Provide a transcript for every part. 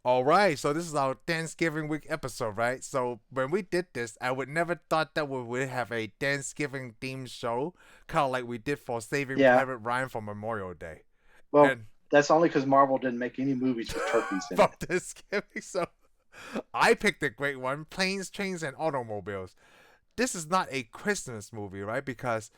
All right, so this is our Thanksgiving week episode, right? So when we did this, I would never thought that we would have a Thanksgiving themed show, kind of like we did for Saving Yeah. Private Ryan for Memorial Day, Well, and that's only because Marvel didn't make any movies with turkeys in from it. Thanksgiving. So I picked a great one: Planes, Trains, and Automobiles. This is not a Christmas movie, right? Because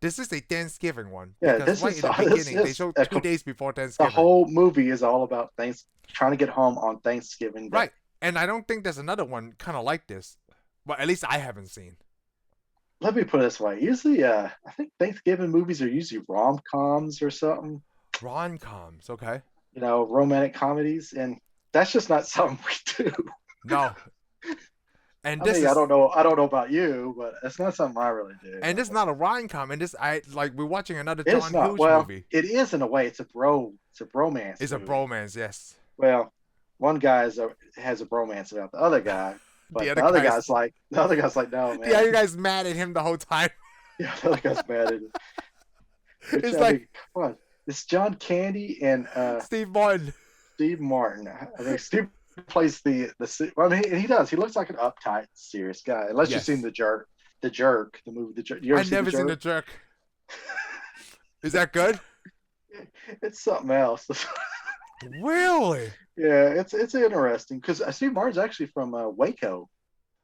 this is a Thanksgiving one. Yeah, Because this right is in the this beginning, they is show 2 days before the Thanksgiving. whole movie is all about thanks trying to get home on Thanksgiving Day. Right. And I don't think there's another one kind of like this. Well, at least I haven't seen. Let me put it this way. Usually, I think Thanksgiving movies are usually rom-coms or something, Rom-coms, okay. romantic comedies, and that's just not something we do. No. And I this mean, is I don't know about you, but it's not something I really do. and this is not a rom-com. And this I like we're watching another It's John not. Hughes Well, movie. it is in a way. It's a bromance It's a movie. bromance, yes. Well, one guy has a bromance about the other guy, The but other guy's the other guy's like, no, the man. other guy's mad at him the whole time. Yeah, the other guy's mad at it. Which It's I like mean, come on. It's John Candy and Steve Martin. Steve Martin. I mean, Steve plays well, I mean, he does. He looks like an uptight, serious guy. Unless you've seen Yes. the movie The Jerk. You ever I see The never seen The Jerk? Jerk. Is that good? It's something else. Really? Yeah, it's interesting because Steve Martin's actually from Waco.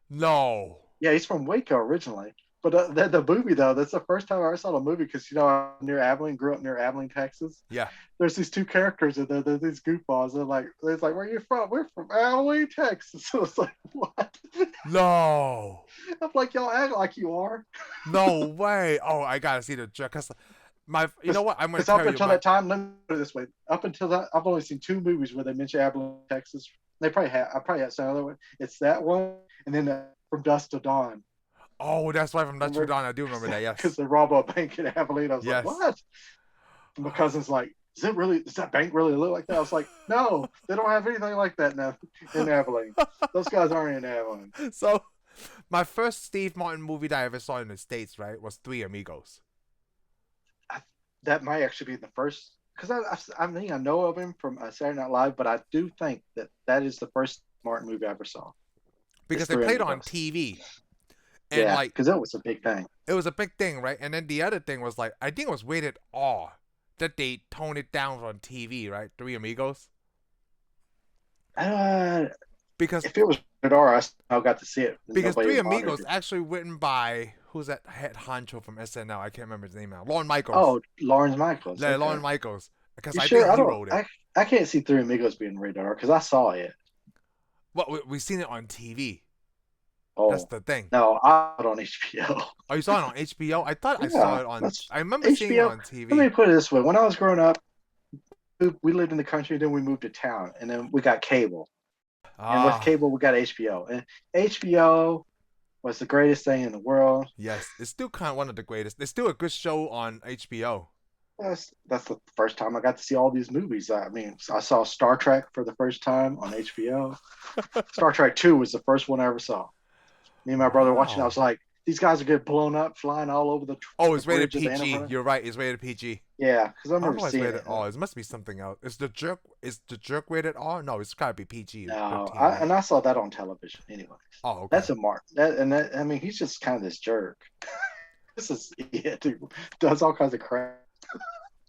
No. Yeah, he's from Waco originally. But the movie though, that's the first time I ever saw the movie because I'm near Abilene, grew up near Abilene, Texas. Yeah. There's these two characters and they're these goofballs. They're like, where are you from? We're from Abilene, Texas. So it's like, what? No. I'm like, y'all act like you are. No way. Oh, I gotta see The Jerk. Cause you know what? I'm gonna Because up tell you until my that time, let me put it this way: up until that, I've only seen two movies where they mention Abilene, Texas. I probably had some other one. It's that one, and then From Dusk to Dawn. Oh, that's why from Dutch Remember? Dawn. I do remember that. Because Yes. they rob a bank in Abilene. I was like, Yes. what? And my cousin's like, does that bank really look like that? I was like, no, they don't have anything like that now in Abilene. Those guys aren't in Abilene. So, my first Steve Martin movie that I ever saw in the States, right, was Three Amigos. That might actually be the first, because I mean, I know of him from Saturday Night Live, but I do think that is the first Martin movie I ever saw. Because It's they Three played on Amigos. TV. And, Yeah, like, because that was a big thing. it was a big thing, right? And then the other thing was, like, I think it was rated R. That they toned it down on TV, right? Three Amigos. Uh, Because if it was rated R, I still got to see it. because Nobody Three bothered Amigos it. actually written by, who's that head honcho from SNL? I can't remember his name now. Lorne Michaels. Oh, Lawrence Michaels. Yeah, Okay. Lorne Michaels. Because You I sure? think he wrote it. I can't see Three Amigos being rated R because I saw it. Well, we've seen it on TV. That's Oh the thing. no, I saw it on HBO. Oh, you saw it on HBO? I thought I saw Yeah, it on. that's I remember seeing it HBO. on Let me TV. put it this way: when I was growing up, we lived in the country, then we moved to town, and then we got cable. And with Ah, cable, we got HBO, and HBO was the greatest thing in the world. yes. It's still kind of one of the greatest. It's still a good show on HBO. That's the first time I got to see all these movies. I mean, I saw Star Trek for the first time on HBO. Star Trek 2 was the first one I ever saw. Me and my brother watching, I Wow. was like, these guys are getting blown up, flying all over Oh, the it's rated bridge of the PG. Enterprise. You're right. It's rated PG. Yeah, because I I don't remember know why it's seeing rated it. R. It must be something else. Is the jerk? Is the jerk rated R? No, it's gotta be PG No, 13, right? and I saw that on television anyway. Oh, okay. That's a mark. I mean, he's just kind of this jerk. This is yeah, dude. Does all kinds of crap.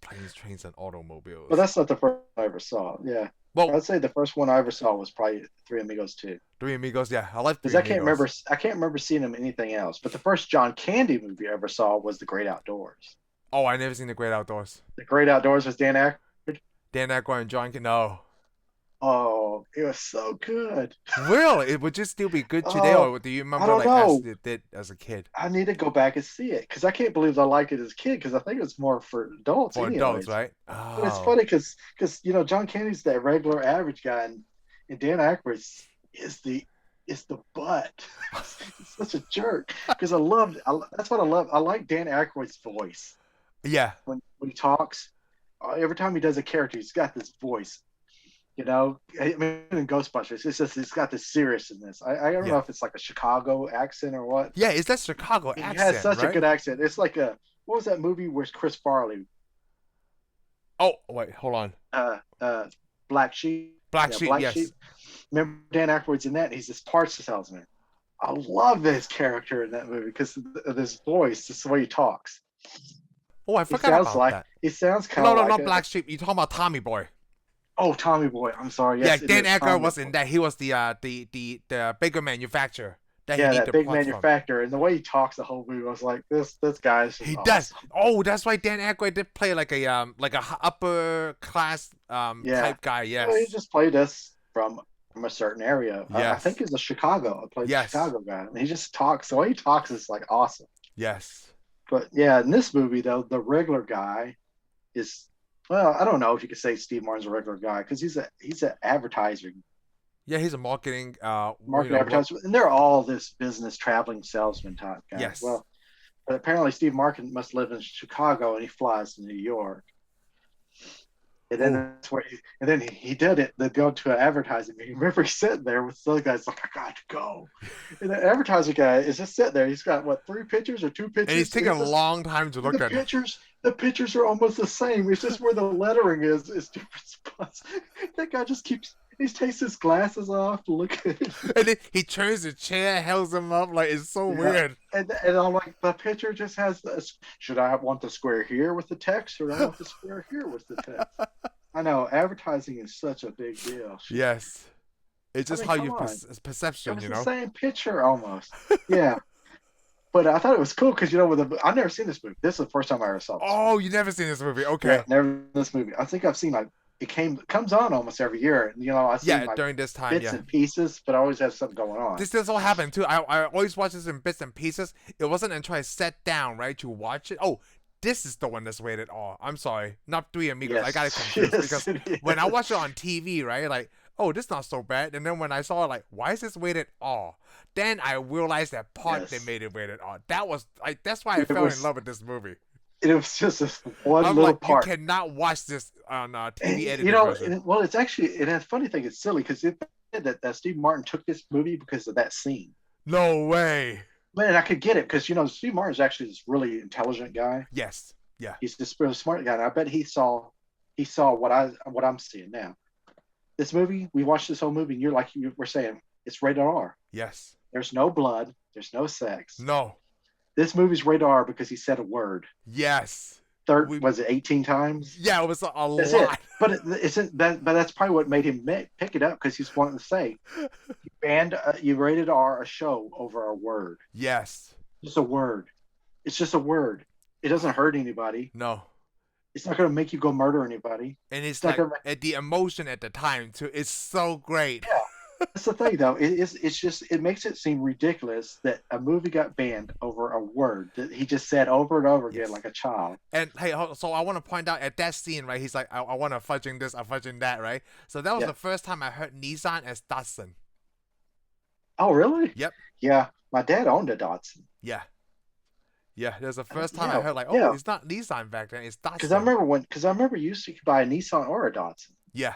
Planes, trains, and But automobiles. that's not the first one I ever saw. Yeah, Well, I'd say the first one I ever saw was probably Three Amigos too. Three Amigos. Yeah, I like Because Three Amigos. I can't remember seeing him in anything else. But the first John Candy movie I ever saw was The Great Outdoors. Oh, I never seen The Great Outdoors. The Great Outdoors was Dan Aykroyd. Dan Aykroyd and John. No. Oh, it was so good. Really? It would just still be good today, Oh, or do you I remember don't like as know. it did as a kid? I need to go back and see it because I can't believe I liked it as a kid because I think it was more for adults, For adults, anyways. right? But it's Oh. funny because John Candy's that regular average guy, and Dan Aykroyd is the butt. He's such a jerk because that's what I love. I like Dan Aykroyd's voice Yeah. when he talks. Every time he does a character, he's got this voice. I mean, in Ghostbusters, it's just he's got this seriousness. I don't know Yeah. if it's like a Chicago accent or what. Yeah, it's that Chicago He has accent, such a right? good accent. It's like what was that movie where Chris Farley, Oh, wait, hold on. uh, uh, Black Sheep? Black Yeah, Sheep, Black Sheep. yes. Remember Dan Aykroyd's in that? He's this parts salesman. I love his character in that movie because of his voice, just the way he talks. Oh, I forgot about that. He sounds kind No, of no, like not Black Sheep. You're talking about Tommy Boy. Oh, Tommy Boy. I'm sorry. Yeah, Yes, Dan Aykroyd was in Boy. that. He was the bigger manufacturer that he Yeah, needed that big parts from. manufacturer, and the way he talks the whole movie, I was like, this guy's just He awesome. does. Oh, that's why Dan Aykroyd did play like a upper class type guy. Yes. Well, he just played us from a certain area. Yes. I think he's a Chicago. I played Yes. Chicago guy. And he just talks. The way he talks is like awesome. Yes. But yeah, in this movie though, the regular guy is, well, I don't know if you could say Steve Martin's a regular guy because he's an advertiser. Yeah, he's a marketing Advertiser, and they're all this business traveling salesman type guy. Yes. Well, but apparently Steve Martin must live in Chicago and he flies to New York. And then that's where he did it. They go to an advertising meeting. Remember, he's sitting there with the other guys like, I got to go. And the advertiser guy is just sitting there. He's got what, 3 pictures or 2 pictures? And he's taking a long time to look at pictures. The pictures are almost the same. It's just where the lettering is different spots. That guy just keeps. He takes his glasses off to look at it. And then he turns the chair, holds him up. Like, it's so weird. And I'm like, the picture just has this. Should I want the square here with the text, or do I want the square here with the text? I know advertising is such a big deal. Yes, it's just how you perception. It's the same picture almost. Yeah, but I thought it was cool because I've never seen this movie. This is the first time I ever saw this. Oh, you never seen this movie? Okay, yeah, never seen this movie. I think I've seen like it comes on almost every year. I see like during this time, bits and pieces, but I always have something going on. This all happened too. I always watch this in bits and pieces. It wasn't until I sat down to watch it. Oh, this is the one that's rated R. I'm sorry, not Three Amigos. Yes. I got it confused because when I watched it on TV, right, like, oh, this is not so bad. And then when I saw it, like, why is this rated R? Then I realized that part they made it rated R. That was like, that's why I fell in love with this movie. It was just this little part. You cannot watch this on TV editing version. Well, it's actually, and the funny thing, it's silly because it said that Steve Martin took this movie because of that scene. No way. Man, I could get it because Steve Martin's actually this really intelligent guy. Yes. Yeah. He's this really smart guy, and I bet he saw what I'm seeing now. This movie, we watched this whole movie, and you were saying, it's rated R. Yes. There's no blood. There's no sex. No. This movie's rated R because he said a word. Yes. Was it 18 times? Yeah, it was a lot. It. But it isn't that. But that's probably what made him pick it up because he's wanting to say, you rated R a show over a word. Yes. Just a word. It's just a word. It doesn't hurt anybody. No. It's not going to make you go murder anybody. And it's like the emotion at the time too. It's so great. Yeah. That's the thing, though. It makes it seem ridiculous that a movie got banned over a word that he just said over and over again like a child. And hey, so I want to point out at that scene, right? He's like, I want to fudging this, I'm fudging that, right? So that was the first time I heard Nissan as Datsun. Oh, really? Yep. Yeah, my dad owned a Datsun. Yeah. Yeah, there's the first time I heard like, oh, it's not Nissan back then, it's Datsun. Because I remember you used to buy a Nissan or a Datsun. Yeah.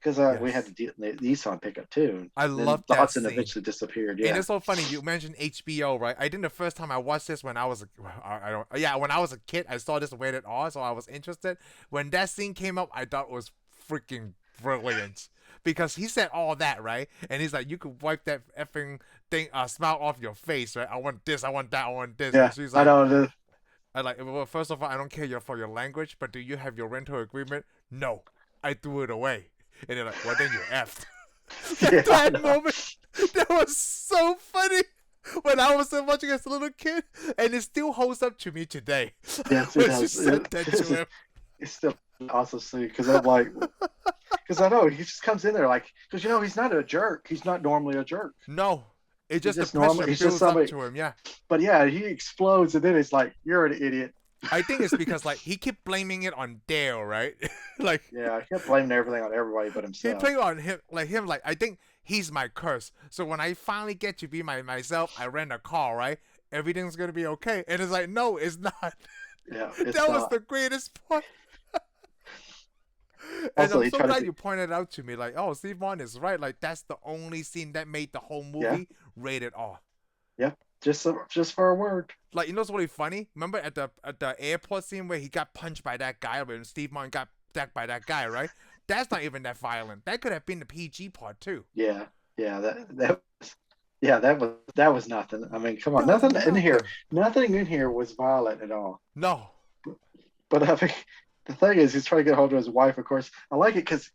Because we had the Nissan pickup too. I love that scene. Datsun eventually disappeared. Yeah, and it's so funny. You mentioned HBO, right? I think the first time I watched this when I was when I was a kid, I saw this rated R, so I was interested. When that scene came up, I thought it was freaking brilliant because he said all that, right? And he's like, you could wipe that effing thing, smile off your face, right? I want this, I want that, I want this. Yeah, she's like, I know. Well, first of all, I don't care for your language, but do you have your rental agreement? No, I threw it away. And they're like, well, then you're effed. That moment, that was so funny when I was watching as a little kid, and it still holds up to me today. Yes, it does. Said that to him. It's still awesome to see because I'm like, because I know he just comes in there like, because he's not a jerk. He's not normally a jerk. No, it's just the normal. pressure He's builds just somebody, up to him. Yeah. But yeah, he explodes, and then it's like, you're an idiot. I think it's because like he kept blaming it on Dale, right? Like, yeah, he kept blaming everything on everybody but himself. He blamed on him, like I think he's my curse. So when I finally get to be myself, I rent a car, right? Everything's gonna be okay. And it's like, no, it's not. Yeah, that was the greatest part. And I'm so glad you pointed out to me, like, oh, Steve Martin is right. Like that's the only scene that made the whole movie rated R. Yeah. Just for a word. Like, what's really funny? Remember at the airport scene where he got punched by that guy when Steve Martin got attacked by that guy, right? That's not even that violent. That could have been the PG part too. Yeah, yeah, that was nothing. I mean, come on, That was nothing in here was violent at all. no. But I think the thing is, he's trying to get hold of his wife. Of course, I like it because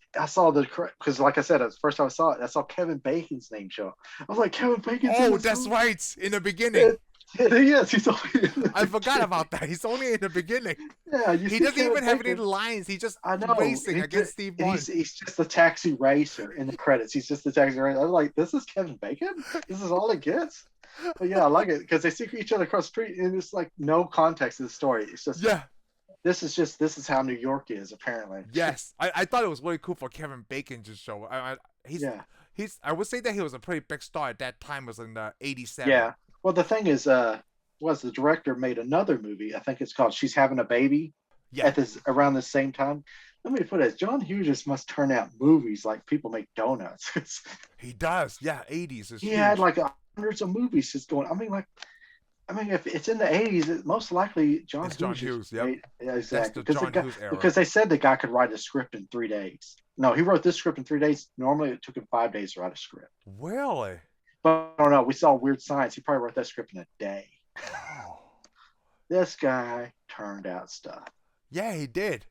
like I said, at first I saw it, I saw Kevin Bacon's name show up. I was like, Kevin Bacon's in Oh, this that's movie? right. In the beginning. Yes, he's only I forgot about that. He's only in the beginning. Yeah, He doesn't even have any lines. He's just I know. racing against Steve Martin. He's just a taxi racer in the credits. He's just a taxi racer. I was like, this is Kevin Bacon? This is all it gets? But yeah, I like it because they see each other across the street and it's like no context to the story. It's just this is how New York is apparently. Yes, I thought it was really cool for Kevin Bacon to show. He's I would say that he was a pretty big star at that time. Was in '87. Yeah. Well, the thing is, was the director made another movie? I think it's called She's Having a Baby. Yeah. Around the same time. Let me put it: John Hughes just must turn out movies like people make donuts. He does. Yeah, '80s is. He huge. had like hundreds of movies just going. I mean, if it's in the '80s, most likely John Hughes. Yep. Yeah, exactly. That's the John Hughes era. Because they said the guy could write a script in 3 days. No, he wrote this script in 3 days. Normally, it took him 5 days to write a script. Really? But I don't know. We saw Weird Science. He probably wrote that script in a day. Oh. This guy turned out stuff. Yeah, he did.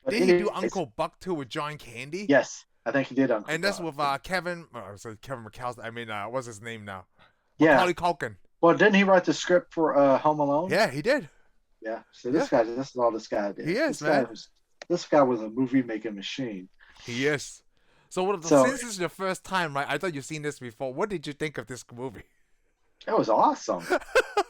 But Did he do Uncle Buck too with John Candy? Yes, I think he did Uncle Buck. And that's with Kevin. Kevin McAllister. I mean, what's his name now? Yeah, Macaulay Culkin. Well, didn't he write the script for Home Alone? Yeah, he did. Yeah. So this is all this guy did. He is, man. This guy was a movie making machine. He is. Since this is your first time, right? I thought you've seen this before. What did you think of this movie? It was awesome.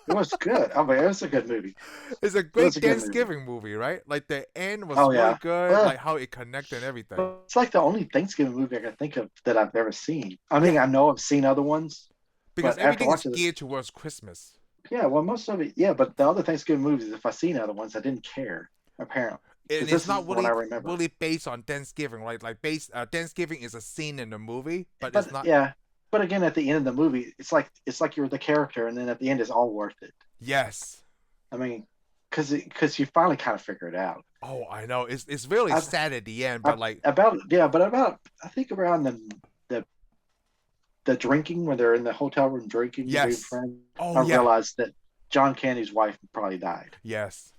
It was good. I mean, it was a good movie. It's a great Thanksgiving movie, right? Like the end was really good, like how it connected and everything. It's like the only Thanksgiving movie I can think of that I've ever seen. I mean, I know I've seen other ones. Because everything is geared towards Christmas. Yeah, well, most of it, yeah, but the other Thanksgiving movies, if I've seen other ones, I didn't care, apparently. And it's not really based on Thanksgiving, right? Like Thanksgiving is a scene in the movie, but it's not. Yeah, but again, at the end of the movie, it's like you're the character, and then at the end, it's all worth it. Yes. I mean, because you finally kind of figure it out. Oh, I know. It's really sad at the end, but I think around the drinking when they're in the hotel room drinking. Yes. I realized that John Candy's wife probably died. Yes.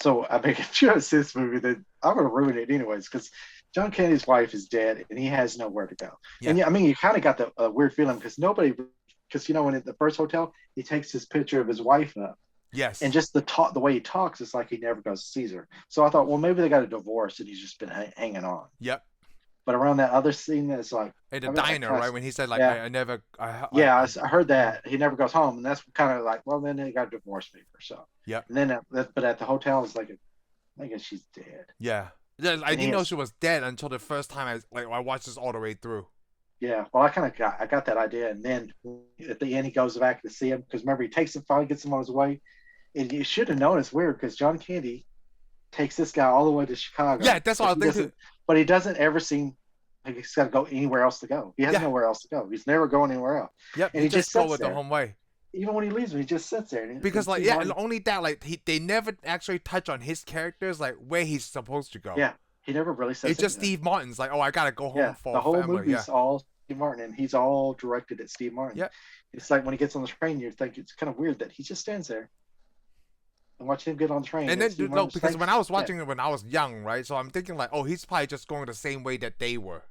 So I mean, if you haven't seen this movie, then I'm gonna ruin it anyways because John Candy's wife is dead and he has nowhere to go. Yeah. And I mean, you kind of got the weird feeling because when at the first hotel he takes his picture of his wife up. Yes. And just the way he talks, it's like he never goes to see her. So I thought, well, maybe they got a divorce and he's just been hanging on. Yep. But around that other scene, it's like at the diner, right? When he said, like, I heard that he never goes home, and that's kind of like, well, then they got a divorce paper. So yep. And then, but at the hotel, it's like, I guess she's dead. Yeah. I didn't know she was dead until the first time I watched this all the way through. Yeah. Well, I got that idea, and then at the end, he goes back to see him because remember he takes him, finally gets him on his way, and you should have known it's weird because John Candy takes this guy all the way to Chicago. Yeah, that's what I think. But he doesn't ever seem like he's got to go anywhere else to go. He has nowhere else to go. He's never going anywhere else. Yep, and he just go with the home way. Even when he leaves, he just sits there. Because and only that, they never actually touch on his characters, like where he's supposed to go. Yeah, he never really says. It's just Steve Martin's like, oh, I gotta go home for the whole family. movie's all Steve Martin, and he's all directed at Steve Martin. Yeah, it's like when he gets on the train, you think it's kind of weird that he just stands there. And watch him get on the train. And then, because when I was watching it when I was young, right? So I'm thinking like, oh, he's probably just going the same way that they were.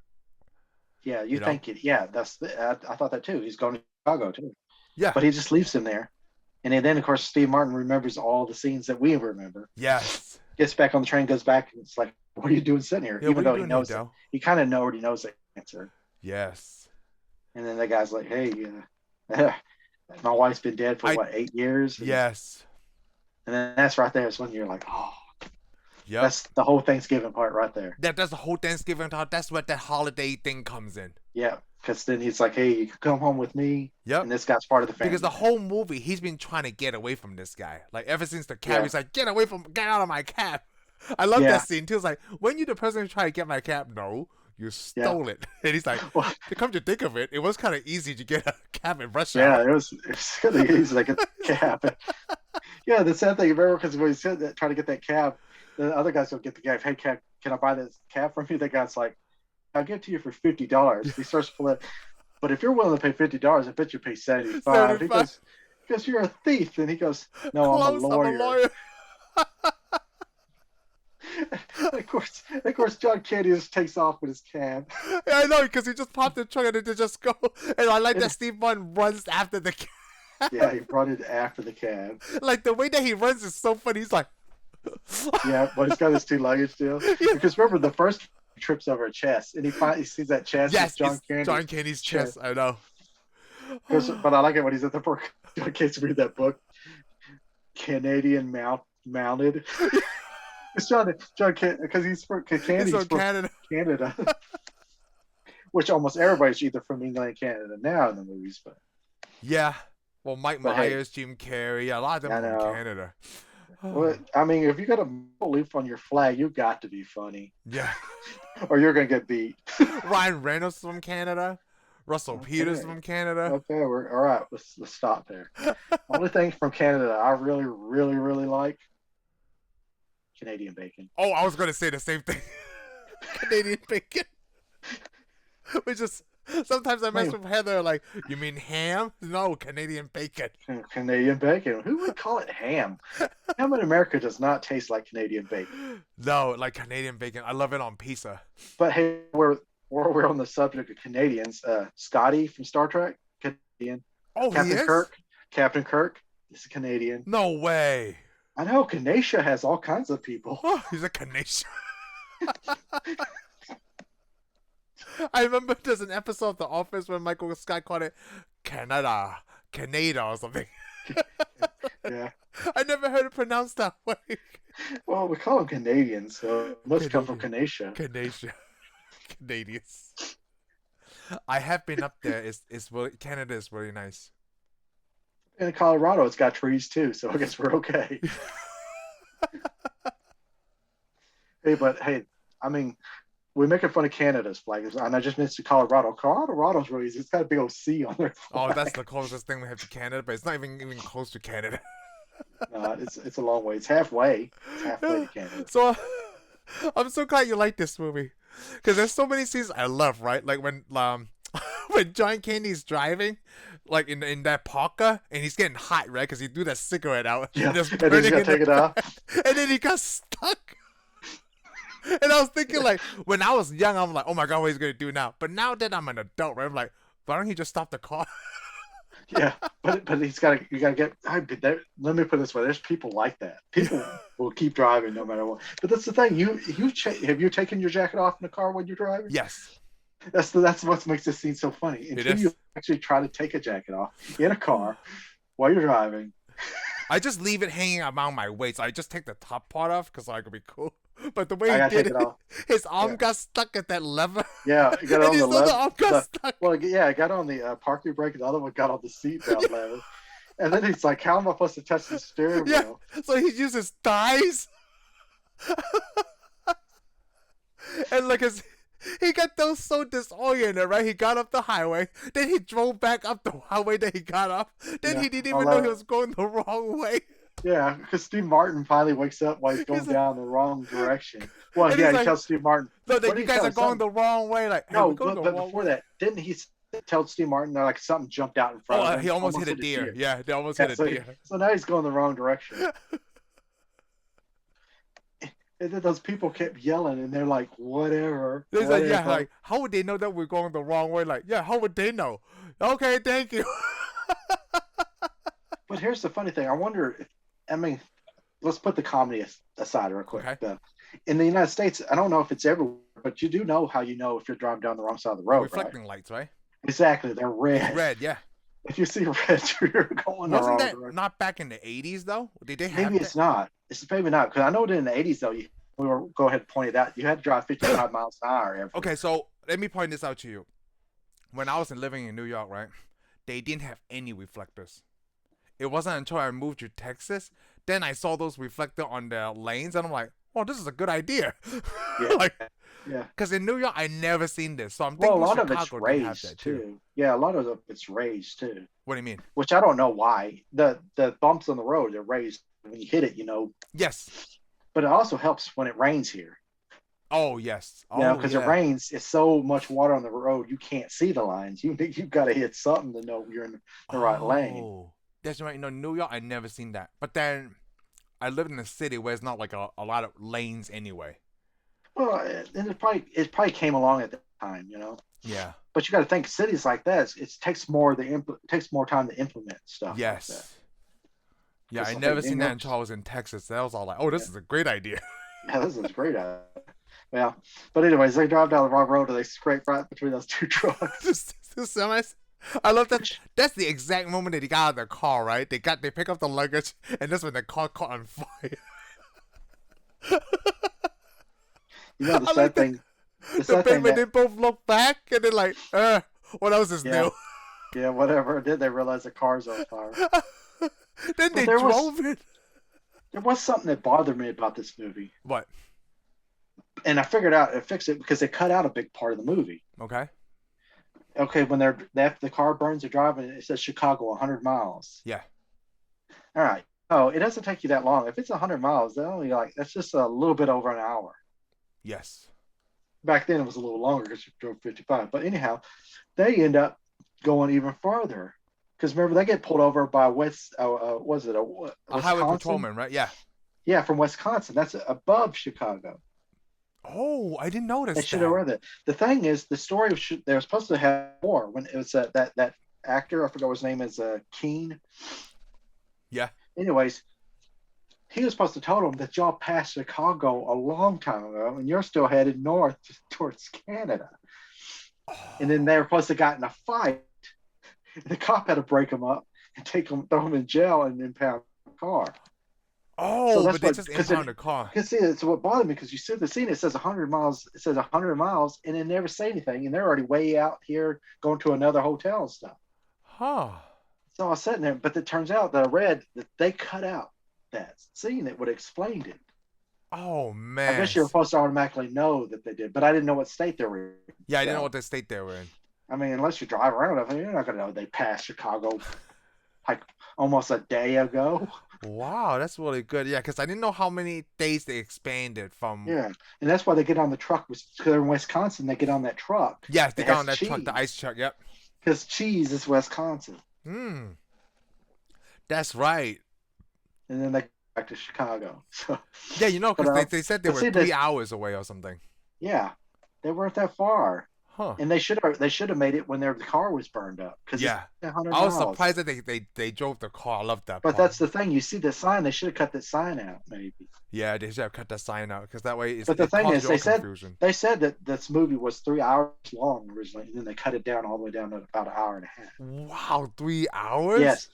Yeah, you think it. Yeah, I thought that too. He's going to Chicago too. Yeah. But he just leaves him there. And then, of course, Steve Martin remembers all the scenes that we remember. Yes. Gets back on the train, goes back, and it's like, what are you doing sitting here? Yeah, even though he knows it. He kind of already knows the answer. Yes. And then the guy's like, hey, my wife's been dead for 8 years? Yes. And then that's right there. It's when you're like, oh. Yeah. That's the whole Thanksgiving part right there. That's the whole Thanksgiving part. That's where that holiday thing comes in. Yeah. Because then he's like, hey, you can come home with me. Yep. And this guy's part of the family. Because the whole movie, he's been trying to get away from this guy. Like, ever since the cab, he's like, get out of my cab. I love that scene, too. It's like, when you the person who tried to get my cab? No, you stole it. And he's like, to come to think of it, it was kind of easy to get a cab in rush hour. Yeah, it was really easy to get a cab. Yeah, the sad thing, remember, because when he said that, trying to get that cab, the other guys don't get the cab. Hey, cab, can I buy this cab from you? The guy's like, I'll give it to you for $50. He starts pulling, but if you're willing to pay $50, I bet you pay 75. He 75. goes, you're a thief. And he goes, no, I'm a Close. I'm a lawyer. lawyer. And of course, John Candy just takes off with his cab. Yeah, I know, because he just popped the trunk and it just go. And I like that Steve Martin runs after the cab. Yeah, he brought it after the cab. Like the way that he runs is so funny. He's like, yeah, but he's got his 2 luggage deal. Yeah. Because remember, the first trips over a chest, and he sees that chest. Yes, John Candy's chest. I know. But I like it when he's at the book. John Candy read that book, Canadian Mounted. It's John Candy because he's from Canada. Which almost everybody's either from England and Canada now in the movies, but yeah. Well, Mike Myers, Jim Carrey, a lot of them from Canada. Well, I mean, if you got a leaf on your flag, you got to be funny. Yeah. Or you're gonna get beat. Ryan Reynolds from Canada. Russell Peters from Canada. Okay, we're all right. Let's stop there. Only thing from Canada I really, really, really like, Canadian bacon. Oh, I was gonna say the same thing. Canadian bacon. Which is sometimes I mess with Heather. Like, you mean ham? No, Canadian bacon. Canadian bacon. Who would call it ham? Ham in America does not taste like Canadian bacon. No, like Canadian bacon. I love it on pizza. But hey, we're on the subject of Canadians. Scotty from Star Trek, Canadian. Oh, Captain he is? Kirk. Captain Kirk is a Canadian. No way. I know. Canada has all kinds of people. Oh, he's a Canadian. I remember there's an episode of The Office where Michael Scott called it Canada or something. Yeah. I never heard it pronounced that way. Well, we call them Canadians, so it must come from Canada. Canadians. I have been up there. Canada is really nice. In Colorado, it's got trees too, so I guess we're okay. Hey, I mean, we're making fun of Canada's flag, and I just mentioned Colorado. Colorado's really easy. It's got a big old C on their flag. Oh, that's the closest thing we have to Canada, but it's not even close to Canada. No, it's a long way. It's halfway. It's halfway to Canada. So, I'm so glad you like this movie, because there's so many scenes I love. Right, like when when John Candy's driving, like in that parka, and he's getting hot, right? Because he threw that cigarette out, Yeah, and, just and then he's gonna take it off, and then he got stuck. And I was thinking, like, when I was young, I'm like, oh my god, what he's gonna do now? But now that I'm an adult, right? I'm like, why don't he just stop the car? Yeah, but you gotta get. Let me put it this way: there's people like that. People will keep driving no matter what. But that's the thing. Have you taken your jacket off in the car when you're driving? Yes. That's what makes this scene so funny. Until you actually try to take a jacket off in a car while you're driving. I just leave it hanging around my waist. I just take the top part off because I could be cool. But the way he did it, his arm got stuck at that lever. Yeah, it got on the lever. The arm got stuck. Well, yeah, it got on the parking brake, and the other one got on the seatbelt lever. And then he's like, "How am I supposed to touch the steering wheel?" So he uses thighs. And like he got those so disoriented, right? He got up the highway, then he drove back up the highway that he got up. Then he didn't even know he was going the wrong way. Yeah, because Steve Martin finally wakes up while he's going down the wrong direction. Well, yeah, he tells Steve Martin, "No, that you guys are going the wrong way." Like, hey, no, but before that, didn't he tell Steve Martin that like something jumped out in front of him? He almost hit a deer. Yeah, they almost hit a deer. So now he's going the wrong direction. And then those people kept yelling, and they're like, whatever. Like, yeah, like, how would they know that we're going the wrong way? Like, yeah, how would they know? Okay, thank you. But here's the funny thing. I wonder, let's put the comedy aside real quick. Okay. In the United States, I don't know if it's everywhere, but you do know how you know if you're driving down the wrong side of the road, reflecting lights, right? Exactly. They're red. It's red, yeah. If you see red, you're going the wrong direction. Wasn't that not back in the 80s, though? Did they have Maybe it's not. It's maybe not, because I know that in the 80s, though, go ahead and point it out. You had to drive 55 miles an hour. Okay, so let me point this out to you. When I was living in New York, right, they didn't have any reflectors. It wasn't until I moved to Texas, then I saw those reflectors on the lanes, and I'm like, oh, this is a good idea. Yeah. Yeah. Because in New York, I never seen this, so I'm thinking a lot Chicago of it's raised too. Yeah, a lot of it's raised too. What do you mean? Which I don't know why. The bumps on the road are raised when you hit it, Yes. But it also helps when it rains here. Oh yes. You know, Oh because it yeah. rains, it's so much water on the road, you can't see the lines. You've got to hit something to know you're in the right lane. Oh, that's right. No, New York, I never seen that. But then I live in a city where it's not like a lot of lanes anyway. Well, and it probably came along at that time, you know. Yeah. But you got to think cities like that, it takes more takes more time to implement stuff like that. Yes. Yeah, I Because never like New seen that until York's, I was in Texas. That was all like, oh, this yeah, is a great idea. yeah, this is great. Yeah, but anyways, they drive down the wrong road and they scrape right between those two trucks. Just semis. I love that. Which, That's the exact moment that he got out of the car, right? They pick up the luggage, and that's when the car caught on fire. the I like sad that. thing, the The sad thing payment, that they both look back, and they're like, what else is yeah, new? yeah, whatever. Then they realize the car's on fire. Then But they drove it. there was something that bothered me about this movie, What? and I figured out it fixed it because they cut out a big part of the movie. Okay. Okay, when after the car burns, they're driving. It says Chicago 100 miles. Yeah. All right. Oh, it doesn't take you that long. If it's 100 miles, that's just a little bit over an hour. Yes. Back then it was a little longer because you drove 55. But anyhow, they end up going even farther because remember they get pulled over by was it a highway Wisconsin? patrolman, right? Yeah. Yeah, from Wisconsin. That's above Chicago. Oh, I didn't notice They should have that. read it. The thing is, the story they were supposed to have more when it was that actor. I forgot what his name is. Keen. Yeah. Anyways, he was supposed to tell them that y'all passed Chicago a long time ago, and you're still headed north towards Canada. And then they were supposed to get in a fight. The cop had to break them up and throw them in jail, and impound the car. Oh, So that's but they what just because impound the car. see, it's what bothered me because you see the scene. It says 100 miles. It says 100 miles, and they never say anything, and they're already way out here going to another hotel and stuff. Huh. So I was sitting there, but it turns out that I read that they cut out that scene that would have explained it. Oh I man. guess you're supposed to automatically know that they did, but I didn't know what state they were in. Yeah, I didn't So, know what the state they were in. I mean, unless you drive around, you're not going to know they passed Chicago like almost a day ago. Wow, that's really good. Yeah, because I didn't know how many days they expanded from. Yeah, and that's why they get on the truck. Because they're in Wisconsin, they get on that truck. Yes, they It got has on that truck, cheese. the ice truck. Yep. Because cheese is Wisconsin. Hmm. That's right. And then they go back to Chicago. So Yeah, because But, they said they but were see, 3 hours away or something. yeah, they weren't that far. Huh. And they should have made it when the car was burned up. Because Yeah. it's 100 I was miles. surprised that they drove the car. I love that But part. that's the thing. You see the sign. They should have cut that sign out, maybe. Yeah, they should have cut that sign out because that way But the it thing caused is, your confusion. they said that this movie was 3 hours long originally, and then they cut it down all the way down to about an hour and a half. Wow, 3 hours? Yes.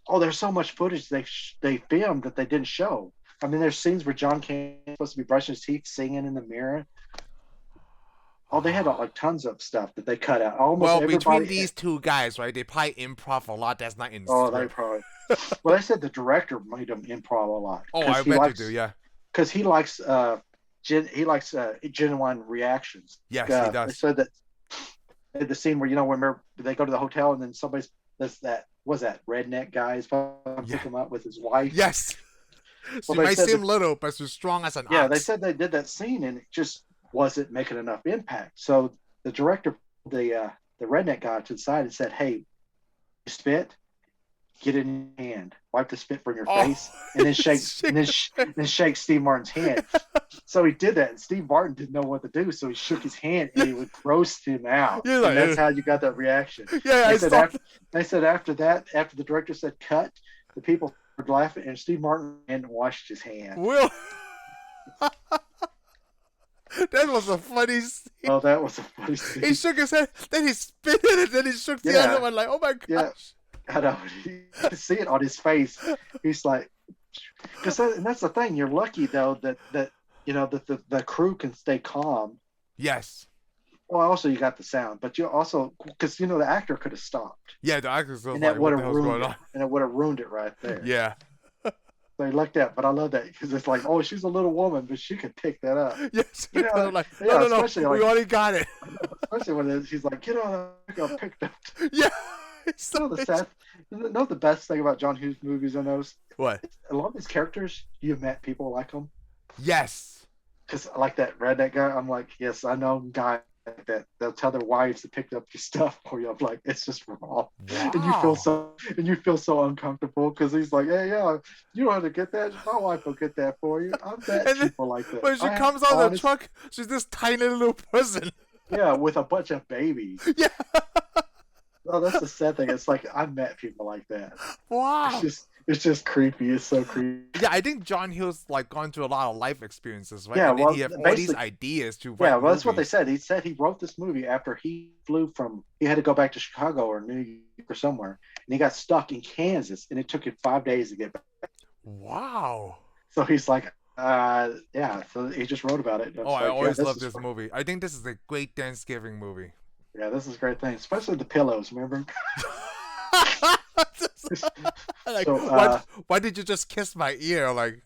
Oh, there's so much footage they filmed that they didn't show. I mean, there's scenes where John Candy's supposed to be brushing his teeth, singing in the mirror. Oh, they had like tons of stuff that they cut out. Almost Well, everybody. between these two guys, right, they probably improv a lot that's not in the Oh, they script. probably. Well, they said the director made them improv a lot. Oh, I bet you do, yeah. Because he likes genuine reactions. Yes, he does. They said that the scene where remember they go to the hotel and then somebody's that redneck guy is pick him up with his wife. Yes. She Well, might seem little, but she's strong as an ox. Yeah, they said they did that scene and it just wasn't making enough impact. So the director, the redneck guy to the side and said, "Hey, spit, get it in your hand, wipe the spit from your face, and then shake Steve Martin's hand." So he did that, and Steve Martin didn't know what to do, so he shook his hand and he would roast him out. You're like, and that's how you got that reaction. Yeah, They said after that, after the director said cut, the people were laughing, and Steve Martin hadn't washed his hand. Will. That was a funny scene. Oh, that was a funny scene. He shook his head, then he spit it, and then he shook the other one like, oh my gosh. Yeah. I know. You can see it on his face. He's like, and that's the thing. You're lucky though that the crew can stay calm. Yes. Well, also you got the sound, but you also because the actor could have stopped. Yeah, the actor's And like, that what would the have hell's ruined going it. on? And it would have ruined it right there. Yeah. So he lucked out, but I love that because it's like, oh, she's a little woman, but she could pick that up. Yes. Like, no, especially we already got it. Especially when she's like, get on, I got picked up. Yeah. The best thing about John Hughes movies I noticed? What? A lot of these characters, you've met people like them. Yes. because I like that redneck guy. I'm like, yes, I know guys like that. They'll tell their wives to pick up your stuff for you. I'm like, it's just wrong, Wow. and you feel so uncomfortable because he's like, hey, yeah, you don't have to get that. My wife will get that for you. I've met And then people like that. when she I have comes out of the honest, truck, she's this tiny little person. yeah, with a bunch of babies. Yeah. Oh, that's the sad thing. It's like I've met people like that. Wow. It's just creepy. It's so creepy. Yeah, I think John Hughes like gone through a lot of life experiences, right? Yeah, And then he well, have all these basically, ideas to yeah, write well, that's what they movies. said. He said he wrote this movie after he flew from, he had to go back to Chicago or New York or somewhere, and he got stuck in Kansas, and it took him 5 days to get back. Wow. So he's like, yeah. So he just wrote about it. I Oh, was I like, yeah, always this love is, this movie. I think this is a great Thanksgiving movie. yeah, this is a great thing, especially the pillows. Remember? Like, So, why did you just kiss my ear? Like,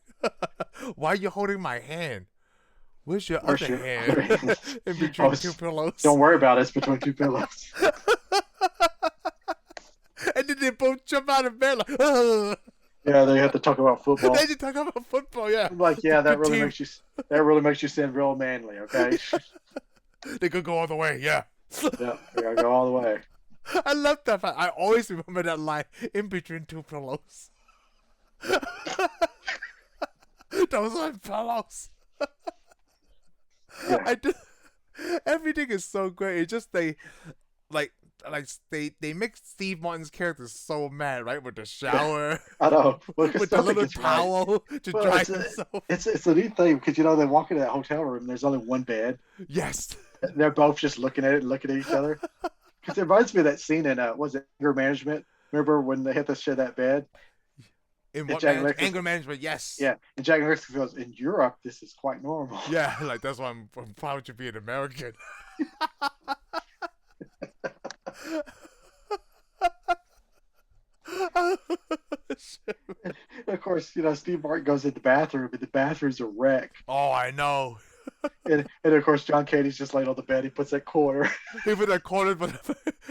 why are you holding my hand? Where's your where's other your hand? other hand? In Oh, between two pillows. don't worry about it. It's between two pillows. And then they both jump out of bed like, "Ugh." Yeah, they have to talk about football. They just talk about football, yeah. I'm like, The yeah, good team. that really makes you sound real manly. Okay. They could go all the way, yeah. Yeah, we gotta go all the way. I love that fact. I always remember that line, in between two pillows. Those are pillows. Yeah. I do. Everything is so great. It's just like they make Steve Martin's character so mad, right? With the shower, I know. Well, because with the nothing little gets right. towel to Well, dry himself. it's a neat thing because they walk into that hotel room. And there's only one bed. Yes. And they're both just looking at it, and looking at each other. Because it reminds me of that scene in was it Anger Management? Remember when they had to share that bed? In And what Jack Nicholson, anger management? Yes. yeah, and Jack Nicholson goes, "In Europe, this is quite normal." Yeah, like that's why I'm proud to be an American. And of course, Steve Martin goes in the bathroom, and the bathroom's a wreck. Oh, I know. And of course, John Candy's just laying on the bed. He puts that quarter. Even that corner, but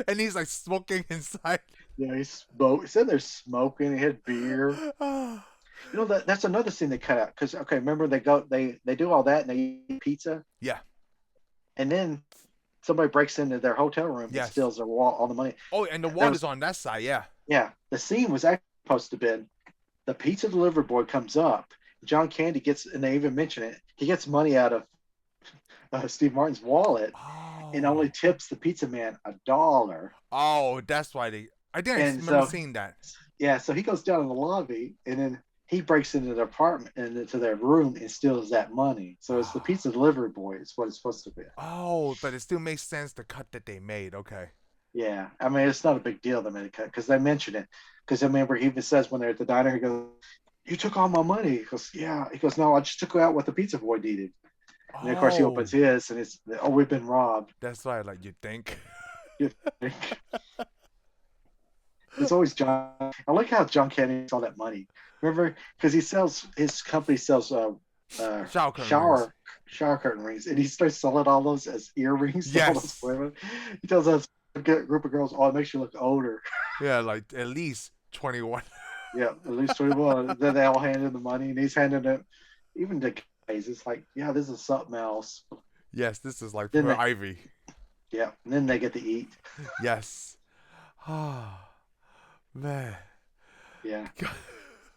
and he's like smoking inside. Yeah, he said they're smoking. He had beer. That's another scene they cut out because okay, remember they do all that and they eat pizza, Yeah. and then somebody breaks into their hotel room and Yes. steals their all the money. Oh, and the That wall was is on that side. Yeah. Yeah, the scene was actually supposed to be the pizza delivery boy comes up. John Candy gets, and they even mention it. He gets money out of Steve Martin's wallet and only Oh. tips the pizza man $1. Oh, that's why they. I think I And remember so seeing that. yeah, so he goes down in the lobby and then he breaks into the apartment and into their room and steals that money. So it's the pizza delivery boy. It's what it's supposed to be. Oh, but it still makes sense the cut that they made. Okay. Yeah, I mean it's not a big deal they made a cut because they mention it. Because I remember he even says when they're at the diner, he goes, "You took all my money." He goes, "Yeah." He goes, "No, I just took out what the pizza boy needed." And of course he Oh, opens his and it's, "Oh, we've been robbed." that's why. Like you think. It's always John. I like how John Candy gets all that money. Remember, because his company sells Shower curtain rings. shower curtain rings, and he starts selling all those as earrings. To all those Yes. women. He tells us a group of girls, "Oh, it makes you look older." Yeah, like at least 21. Yeah, at least 21. Then they all hand him the money, and he's handing it. Even to guys, it's like, yeah, this is something else. Yes, this is like Then per they, Ivy. yeah, and then they get to eat. Yes. Ah, man. Yeah,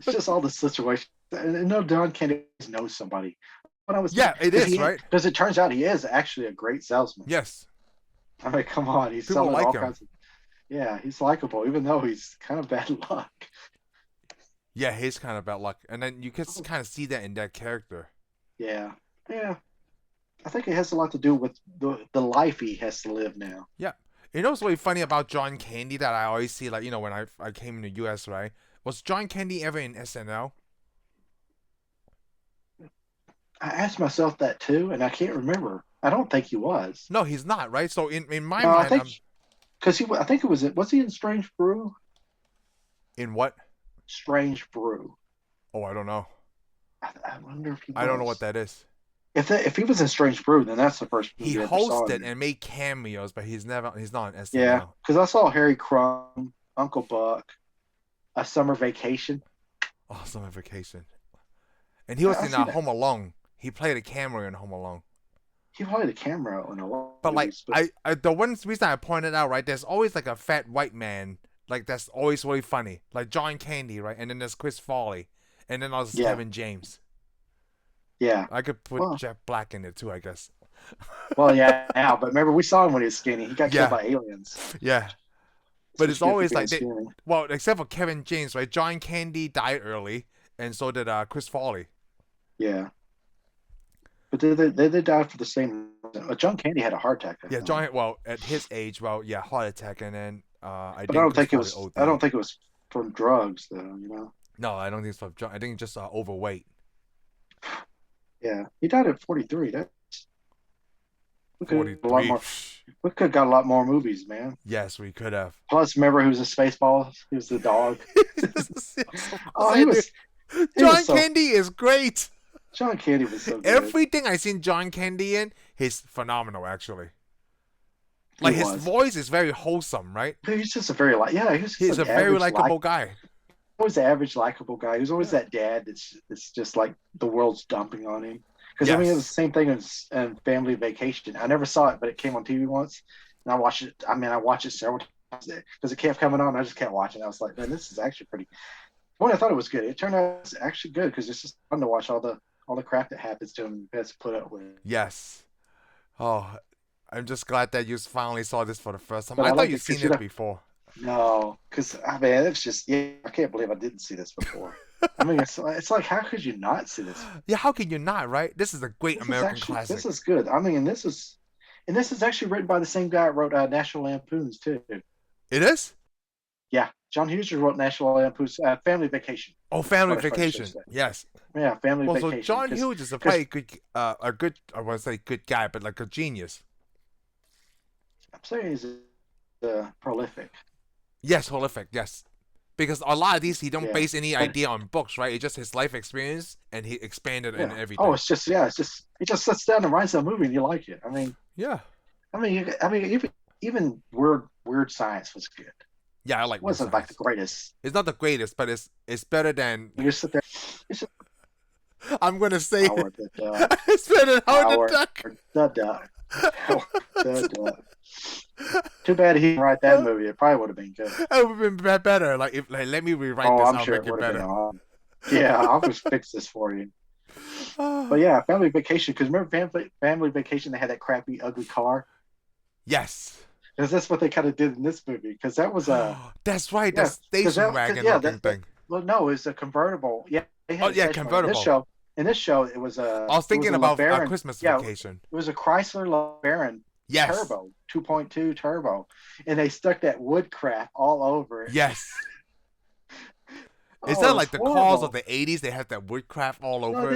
it's just all the situations. And no, Don Candy knows somebody. When I was Yeah, it is, right? because it turns out he is actually a great salesman. Yes. I mean, come on, he's People selling like all him. kinds of. Yeah, he's likable, even though he's kind of bad luck. Yeah, he's kind of bad luck. And then you can kind of see that in that character. Yeah, yeah. I think it has a lot to do with the life he has to live now. Yeah. You know what's really funny about John Candy that I always see, like, when I came in the US, right? Was John Candy ever in SNL? I asked myself that too, and I can't remember. I don't think he was. No, he's not, right? So in my No, I mind, think because I think it was he in Strange Brew? in what? Strange Brew. Oh, I don't know. I wonder if he was. I don't know what that is. If he was in Strange Brew, then that's the first movie He I ever saw hosted him in. and made cameos, but he's not on SNL. Yeah, because I saw Harry Crumb, Uncle Buck, A Summer Vacation. Oh, Summer Vacation. And he was I've in seen that. Home Alone. He played a camera in Home Alone. He played the camera in a lot But of like movies, but I the one reason I pointed out, right, there's always like a fat white man, like that's always really funny. Like John Candy, right? And then there's Chris Farley. And then there's yeah, Kevin James. yeah. I could put Well, Jeff Black in it too, I guess. well, yeah. Now, but remember we saw him when he was skinny. He got killed Yeah. by aliens. Yeah. So But it's excuse for always being like they, skinny. well, except for Kevin James, right? John Candy died early, and so did Chris Farley. Yeah, but they died for the same. John Candy had a heart attack. I Yeah, know. John. Well, at his age, well, yeah, heart attack, and then I But I think don't Chris think it Farley was. OD'd. I don't think it was from drugs, though. No, I don't think so. I think just overweight. Yeah, he died at 43. That's we could have a lot 43. more. We could have got a lot more movies, man. Yes, we could have. Plus, remember, he was a Spaceball. He was the dog. Oh, John was so, Candy is great. John Candy was so good. Everything I seen John Candy in, he's phenomenal actually. Like his voice is very wholesome, right? He's just a very He's a very likable guy. Always the average likable guy. He was always that dad that's just like the world's dumping on him. Because I mean, it was the same thing as Family Vacation. I never saw it, but it came on TV once, and I watched it. I mean, I watched it several times because it kept coming on. I just kept watching. I was like, man, this is actually pretty. When I thought it was good, it turned out it's actually good because it's just fun to watch all the crap that happens to him. He has to put up with. Yes. Oh, I'm just glad that you finally saw this for the first time. But I I thought like you'd it seen 'cause, you it know- before. No, because I mean, it's just I can't believe I didn't see this before. I mean, it's like how could you not see this? Yeah, how can you not, right? This is a great American classic. This is good. I mean, this is actually written by the same guy that wrote National Lampoons too. It is? Yeah, John Hughes wrote National Lampoons Family Vacation. Oh, Family That's what I Vacation. should say. Yes. Yeah, Family Well, Vacation. so John Hughes is a good, I want to say good guy, but like a genius. I'm saying he's prolific. Yes, horrific. Yes, because a lot of these he don't Yeah. base any idea on books, right? It's just his life experience, and he expanded in everything. Oh, it's just he just sits down and writes a movie and you like it. I mean, yeah. Even weird science was good. Yeah, I like. It wasn't like the greatest. It's not the greatest, but it's better than. You just sit there. It's just I'm gonna say Howard the Duck. it's better than Howard the Duck. The Duck. Howard the Duck. Too bad he didn't write that movie. It probably would have been good. It would have been better. Like let me rewrite Oh, this. I'm I'll sure make it it would have better. been on. Yeah, I'll just fix this for you. But yeah, Family Vacation. Because remember Family Vacation? They had that crappy, ugly car. Yes. Because that's what they kind of did in this movie. Because that was a. That's right. Yeah, The station wagon looking thing. Well, no, it's a convertible. Yeah. Oh yeah, convertible. In this show, it was a. I was thinking about LeBaron. Christmas Vacation. It was a Chrysler LeBaron. Yes. Turbo, 2.2 turbo, and they stuck that wood crap all over it. Yes. Is Oh, that it like the was cars horrible. of the 80s? They had that woodcraft all over No, it.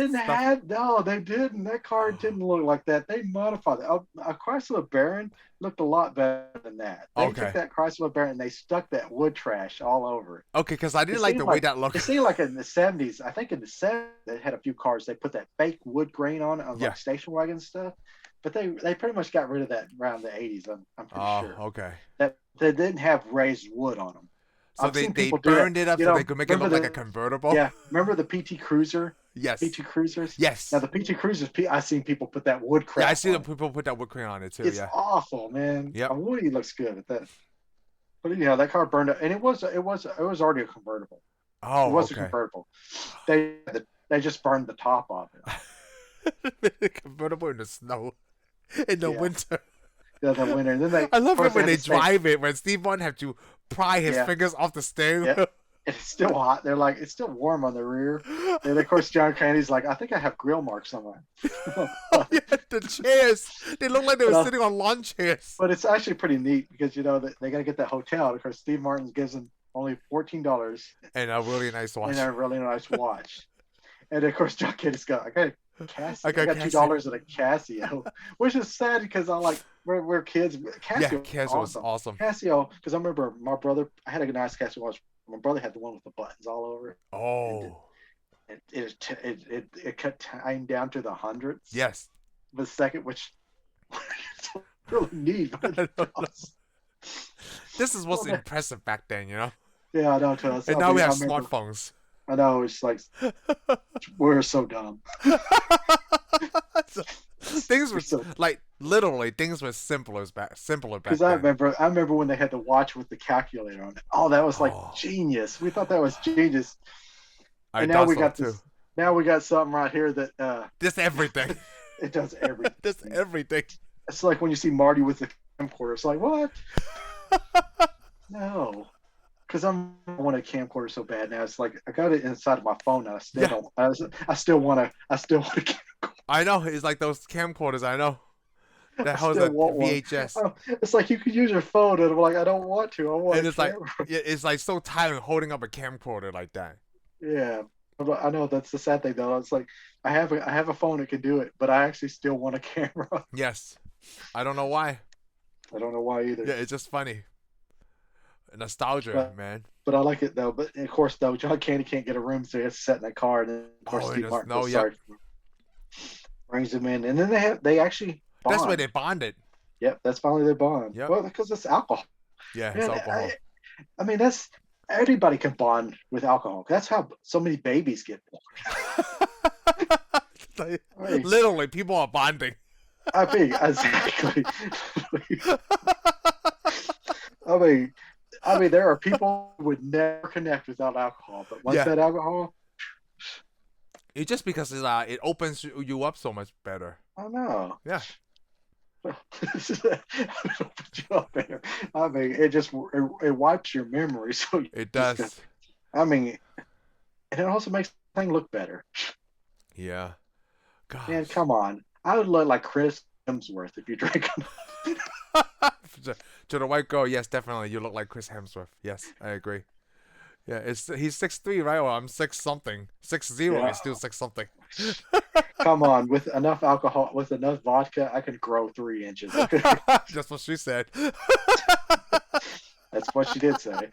they didn't. That car didn't look like that. They modified it. A Chrysler Baron looked a lot better than that. They took that Chrysler Baron and they stuck that wood trash all over it. Okay, because I didn't like the way that looked. It seemed like in the 70s, I think in the 70s, they had a few cars, they put that fake wood grain on it, on like station wagon stuff. But they pretty much got rid of that around the 80s, I'm pretty sure. Oh, okay. That they didn't have raised wood on them. So they burned it up so they could make it look like a convertible? Yeah. Remember the PT Cruiser? Yes. PT Cruisers? Yes. Now, the PT Cruisers, I've seen people put that wood crap Yeah, I see on the people put that wood grain on it too, It's awful, man. Yep. Woody looks good at that. But, that car burned up. And it was already a convertible. Oh, it was a convertible. They just burned the top off it. Convertible in the snow. In the winter. Yeah, the winter. And then I love it when they drive it, when Steve Martin have to pry his fingers off the steering wheel. It's still hot. They're like, it's still warm on the rear. And of course, John Candy's like, I think I have grill marks on mine. Yeah, the chairs. They look like they were sitting on lawn chairs. But it's actually pretty neat because, they got to get that hotel. Of course, Steve Martin gives them only $14. And a really nice watch. And of course, John Candy's got, I got $2 at a Casio, which is sad because we're kids. Casio was awesome. Casio, because I remember my brother, I had a nice Casio watch. My brother had the one with the buttons all over it. Oh. It cut time down to the hundredths. Yes. The second, which really neat. This is what's impressive back then, Yeah, I know. And now we have smartphones. I know, it's like we're so dumb. Things were like literally things were simpler back Because then. I remember when they had the watch with the calculator on it. Oh, that was like Oh, genius. We thought that was genius. I And now thought we so got too. this. Now we got something right here that Just everything. it does everything. Just everything. It's like when you see Marty with the camcorder. It's like what? No, because I want a camcorder so bad now. It's like I got it inside of my phone, and I still Yeah, don't. I still want to. I still want to. I know. It's like those camcorders. I know. I That has still a want one. VHS, It's like you could use your phone, and I'm like, I don't want to. I want and a it's like camera. it's like so tiring holding up a camcorder like that. Yeah, I know that's the sad thing though. It's like I have a phone that can do it, but I actually still want a camera. Yes, I don't know why. I don't know why either. Yeah, it's just funny. Nostalgia, But man. but I like it though. But of course though, John Candy can't get a room, so he has to sit in that car, and then of course Oh, Steve Martin no, feels yep. sorry for him, brings him in, and then they actually bond. That's where they bonded. Yep, that's finally their bond. Yep. Well, because it's alcohol. Yeah, it's Man, alcohol. I mean, that's everybody can bond with alcohol. That's how so many babies get born. I mean, Literally, people are bonding. I mean, exactly. I mean, there are people who would never connect without alcohol, but once Yeah. that alcohol, It's just because it opens you up so much better. I don't know. Yeah. I mean, it wipes your memory, so It does. I mean, and it also makes the thing look better. Yeah. Gosh. Man, come on. I would look like Chris Hemsworth if you drank. To the white girl, yes, definitely. You look like Chris Hemsworth. Yes, I agree. Yeah, he's 6'3", right? Well, I'm 6 something. 6'0", Yeah. he's still 6 something. Come on, with enough alcohol, with enough vodka, I can grow 3 inches. That's what she said. That's what she did say.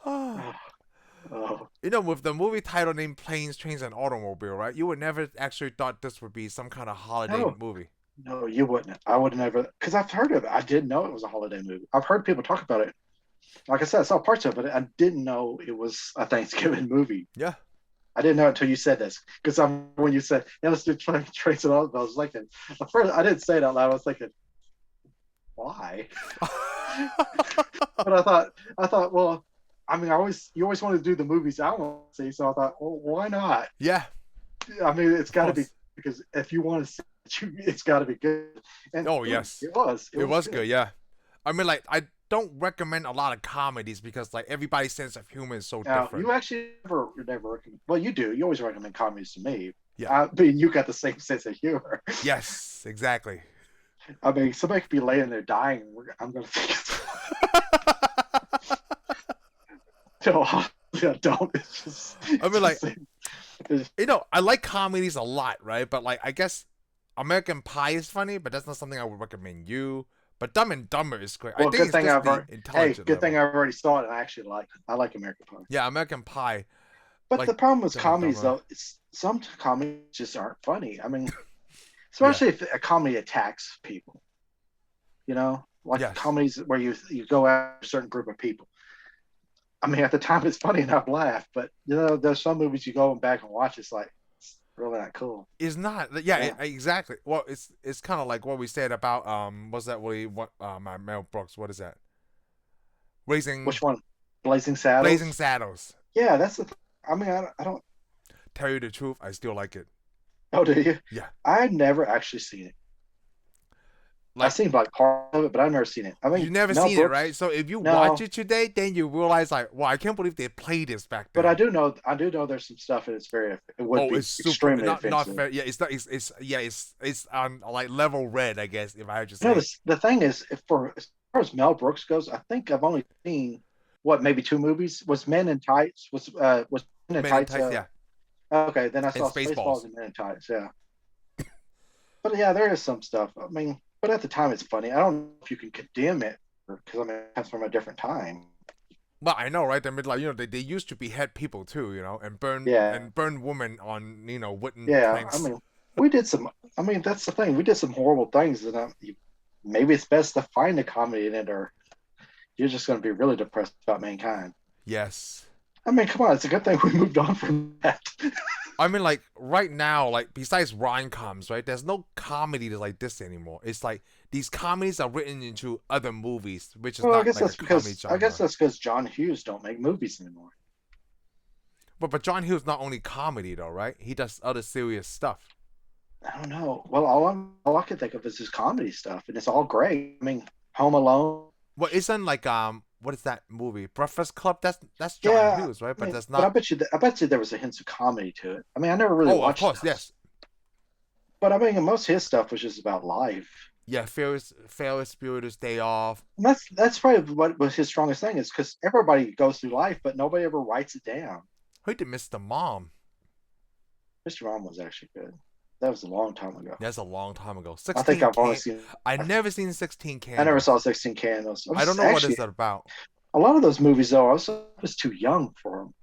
Oh, You know, with the movie title named Planes, Trains, and Automobile, right? You would never actually thought this would be some kind of holiday No. movie. no, you wouldn't. I would never, because I've heard of it. I didn't know it was a holiday movie. I've heard people talk about it. Like I said, I saw parts of it. I didn't know it was a Thanksgiving movie. Yeah. I didn't know it until you said this. Because when you said, yeah, let's do Trains and Automobile, I was like, at first, I didn't say it out loud. I was thinking, why? But I thought, well, I mean, you always want to do the movies I want to see, so I thought, well, why not? Yeah. I mean, it's got to be, because if you want to see it, it's got to be good. And Oh, yes. it was. It was good, yeah. I mean, like, I don't recommend a lot of comedies because, like, everybody's sense of humor is so Now, different. you actually never recommend. Well, you do. You always recommend comedies to me. Yeah. I mean, you got the same sense of humor. Yes, exactly. I mean, somebody could be laying there dying. I'm going to think it's. No, I don't. It's just. I mean, like, it's, you know, I like comedies a lot, right? But, like, I guess American Pie is funny, but that's not something I would recommend you. But Dumb and Dumber is great. well, I think good thing it's I've just already. the Hey, intelligent good thing level. I've already saw it, and I actually like it. I like American Pie. Yeah, American Pie. But Like, the problem with Dumb and comedies, Dumber. though, is some comedies just aren't funny. I mean, especially if a comedy attacks people. You know, like Yes. comedies where you go after a certain group of people. I mean, at the time it's funny and I've laughed, but you know, there's some movies you go back and watch. It's like it's really not cool. It's not. Yeah, Yeah. exactly. Well, it's kind of like what we said about what's that? My Mel Brooks. What is that? Raising Which one? Blazing Saddles. Blazing Saddles. Yeah, that's the. I mean, I don't. Tell you the truth, I still like it. Oh, do you? Yeah. I've never actually seen it. Like, I've seen like part of it, but I've never seen it. I mean, you never Mel seen it, Brooks- right? So if you No. watch it today, then you realize like, wow, I can't believe they played this back then. But I do know there's some stuff and it's very. It would be it's super, extremely not offensive. fair. Yeah, it's on like level red, I guess, if I had to say. You know, the thing is, as far as Mel Brooks goes, I think I've only seen maybe 2 movies. Was Men in Tights? Was Men in Men in Tights? Tights, yeah. Okay, then I saw Spaceballs. Spaceballs and Men in Tights. Yeah, but yeah, there is some stuff. I mean, but at the time it's funny. I don't know if you can condemn it because I mean that's from a different time. Well, I know, right? I mean, like, you know, they used to behead people too, you know, and burn women on, you know, wooden planks. I mean, we did some. I mean, that's the thing. We did some horrible things, and maybe it's best to find a comedy in it, or you're just going to be really depressed about mankind. Yes. I mean, come on, it's a good thing we moved on from that. I mean, like right now, like besides rom-coms, right? There's no comedy like this anymore. It's like these comedies are written into other movies, which is Well, not like a comedy I guess genre. that's because John Hughes don't make movies anymore. But John Hughes not only comedy though, right? He does other serious stuff. I don't know. Well, all I can think of is his comedy stuff, and it's all great. I mean, Home Alone. Well, isn't like what is that movie? Breakfast Club. That's John Yeah, Hughes, right? I But mean, that's but not. I bet you there was a hint of comedy to it. I mean, I never really Oh, of watched course, those, yes. but I mean, most of his stuff was just about life. Yeah, Ferris Bueller's Day Off. And that's probably what was his strongest thing is because everybody goes through life, but nobody ever writes it down. Who did Mr. Mom? Mr. Mom was actually good. That was a long time ago. That's a long time ago. I think 16 I've only can. seen. I never seen 16 I never Candles. saw 16 Candles. I don't know what is that about. A lot of those movies though. I was too young for them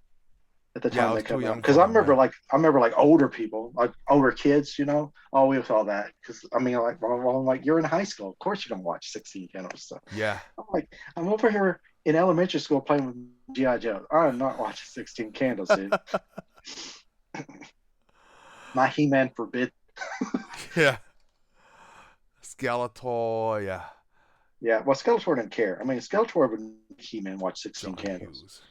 at the Yeah, I time they was too come out young because for them. Yeah. I remember like older people, like older kids. Oh, we saw that because I mean, I'm like you're in high school. Of course you're gonna watch 16 Candles. So Yeah. I'm like, I'm over here in elementary school playing with GI Joe. I'm not watching 16 Candles, dude. My He-Man forbid. Yeah. Skeletor. Yeah. Yeah, well, Skeletor didn't care. I mean, Skeletor would He-Man watch 16 John Candles. Hughes.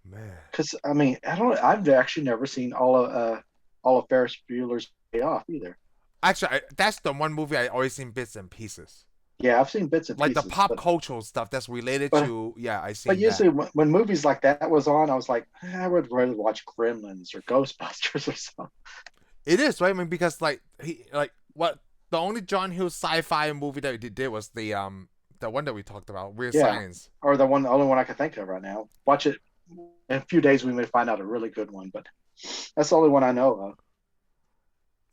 Man. Because I mean, I've actually never seen all of Ferris Bueller's Day Off either. Actually, that's the one movie I always seen bits and pieces. Yeah, I've seen bits and Like pieces. the pop cultural stuff that's related to. Yeah, I seen but usually that. when movies like that was on, I was like, I would rather watch Gremlins or Ghostbusters or something. It is, right? I mean, because like what the only John Hughes sci-fi movie that he did was the one that we talked about, Weird Yeah, Science. or the only one I can think of right now. Watch it in a few days. We may find out a really good one, but that's the only one I know of.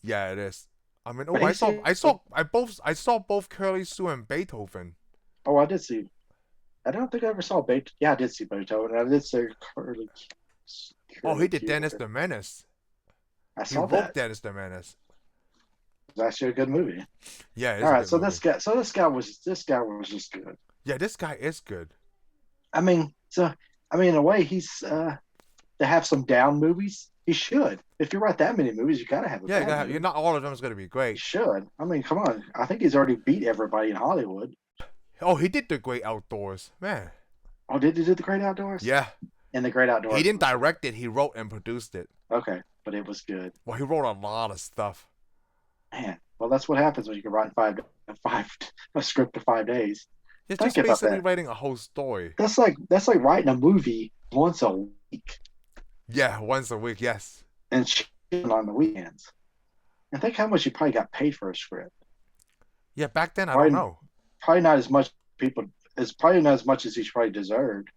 Yeah, it is. I mean, But I saw both Curly Sue and Beethoven. Oh, I did see. I don't think I ever saw Beethoven. Yeah, I did see Beethoven. I did see Curly. Oh, he did Q. Dennis the Menace. I He saw wrote that. Dennis the Menace. It was actually a good movie. Yeah, it is All a right, good so movie. this guy was just good. Yeah, this guy is good. I mean, in a way, he's to have some down movies. He should. If you write that many movies, you gotta have a Yeah, bad movie. you're not all of them is gonna be He great. should. I mean, come on. I think he's already beat everybody in Hollywood. Oh, he did The Great Outdoors, man. Oh, did he do The Great Outdoors? Yeah, And The Great Outdoors. he didn't direct it. He wrote and produced it. Okay, but it was good. Well, he wrote a lot of stuff. Man, well, that's what happens when you can write a script in 5 days. It's Think just about basically that. writing a whole story. That's like writing a movie once a week Yeah, once a week. Yes. and shooting on the weekends. And think how much you probably got paid for a script. Yeah, back then I Probably, don't know. probably not as much people. It's probably not as much as he probably deserved.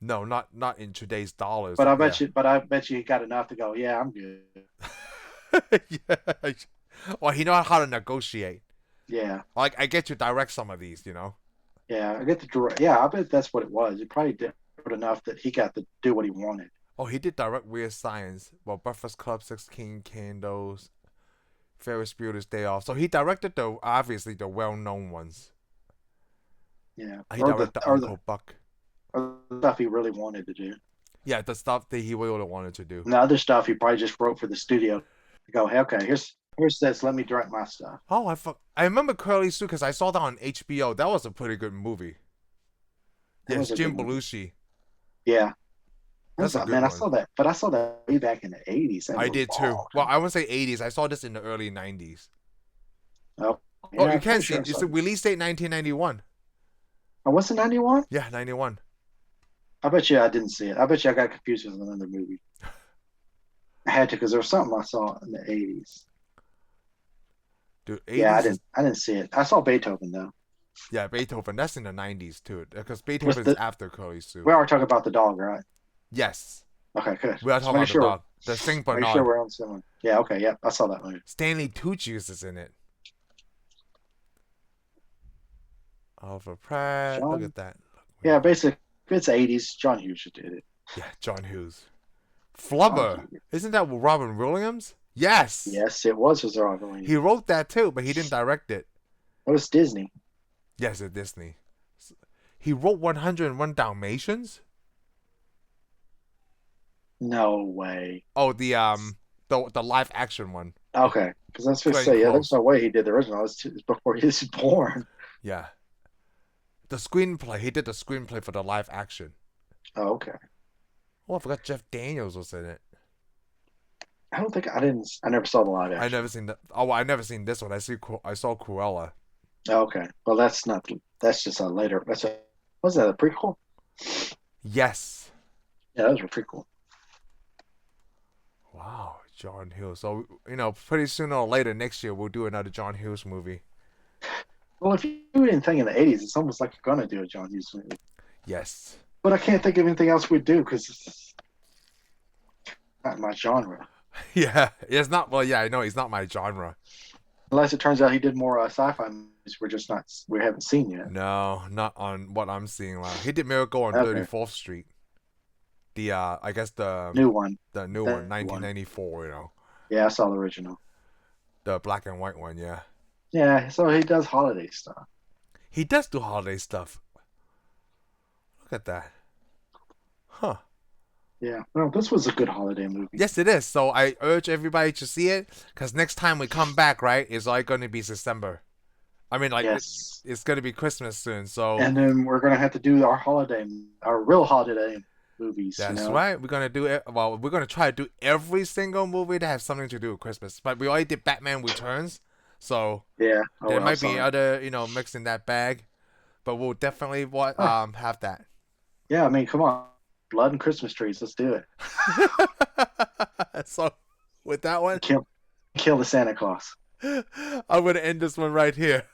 No, not in today's dollars. But I yeah. bet you he got enough to go. Yeah, I'm good. Yeah. Well, he knows how to negotiate. Yeah, Like, I get to direct some of these, you know. yeah. I get the direct. Yeah, I bet that's what it was. He probably did enough that he got to do what he wanted. Oh, he did direct Weird Science. Well, Breakfast Club, 16 Candles, Ferris Bueller's Day Off. So he directed obviously the well-known ones. Yeah, He directed Uncle Buck. or the stuff he really wanted to do. Yeah, the stuff that he really wanted to do. And the other stuff he probably just wrote for the studio to go, hey, okay, here's this. Let me direct my stuff. Oh, I remember Curly Sue because I saw that on HBO. That was a pretty good movie. Yes, Jim Belushi. Yeah. That's a good man, one. I saw that, but I saw that way back in the 80s. I did too. Well, I wouldn't say 80s. I saw this in the early 90s. Oh, yeah, Oh, you can't see sure it. It's a release date 1991. Oh, what's it, 91? Yeah, 91. I bet you I didn't see it. I bet you I got confused with another movie. I had to because there was something I saw in the 80s. Dude, 80s Yeah, I didn't see it. I saw Beethoven though. Yeah, Beethoven. That's in the 90s too. Because Beethoven's after Curly Sue. We are talking about the dog, right? Yes. Okay, good. We are talking about the dog. The Saint Bernard. Make sure we're on someone. Yeah, okay, yeah, I saw that movie. Stanley Tucci is in it. Oliver Pratt. Look at that. Yeah, basically, it's 80s. John Hughes did it. Yeah, John Hughes. Flubber. Isn't that Robin Williams? Yes. Yes, it was Robin Williams. He wrote that too, but he didn't direct it. It was Disney. Yes, it's Disney. He wrote 101 Dalmatians? No way. Oh, the live action one. Okay, because I was going to Glenn say, yeah, there's Close. no way he did the original. It's before he was born. Yeah. The screenplay. He did the screenplay for the live action. Oh, okay. Oh, I forgot Jeff Daniels was in it. I don't think I didn't. I never saw the live I action. never seen that. Oh, I never seen this one. I saw Cruella. Oh, okay, well, that's not. That's just a later. That's a. Was that a prequel? Yes. Yeah, that was a prequel. Wow, John Hughes. So pretty sooner or later next year we'll do another John Hughes movie. Well, if you do anything in the '80s, it's almost like you're gonna do a John Hughes movie. Yes. But I can't think of anything else we'd do because it's not my genre. Yeah, it's not. Well, yeah, I know he's not my genre. Unless it turns out he did more sci-fi movies we haven't seen yet. No, not on what I'm seeing now. He did Miracle on Okay, 34th Street. The I guess new one. the new That one, one. 1994. Yeah, I saw the original. The black and white one. Yeah, Yeah, so he does holiday stuff. he does do holiday stuff. Look at that. Huh. Yeah, well, this was a good holiday movie. Yes, it is. So I urge everybody to see it because next time we come back, right, it's like going to be December. I mean, like Yes, it's going to be Christmas soon. So and then we're gonna have to do our real holiday movies. You that's know. right. We're gonna do it. Well, we're gonna try to do every single movie that has something to do with Christmas. But we already did Batman Returns, so Yeah. Oh, there well, I'm might be sorry. other mix in that bag. But we'll definitely Oh, have that. yeah, I mean, come on, blood and Christmas trees. Let's do it. So with that one, Kill, kill the Santa Claus. I'm gonna end this one right here.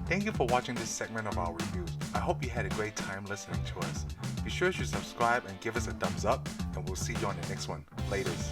Thank you for watching this segment of our reviews. I hope you had a great time listening to us. Be sure to subscribe and give us a thumbs up, and we'll see you on the next one. Laters.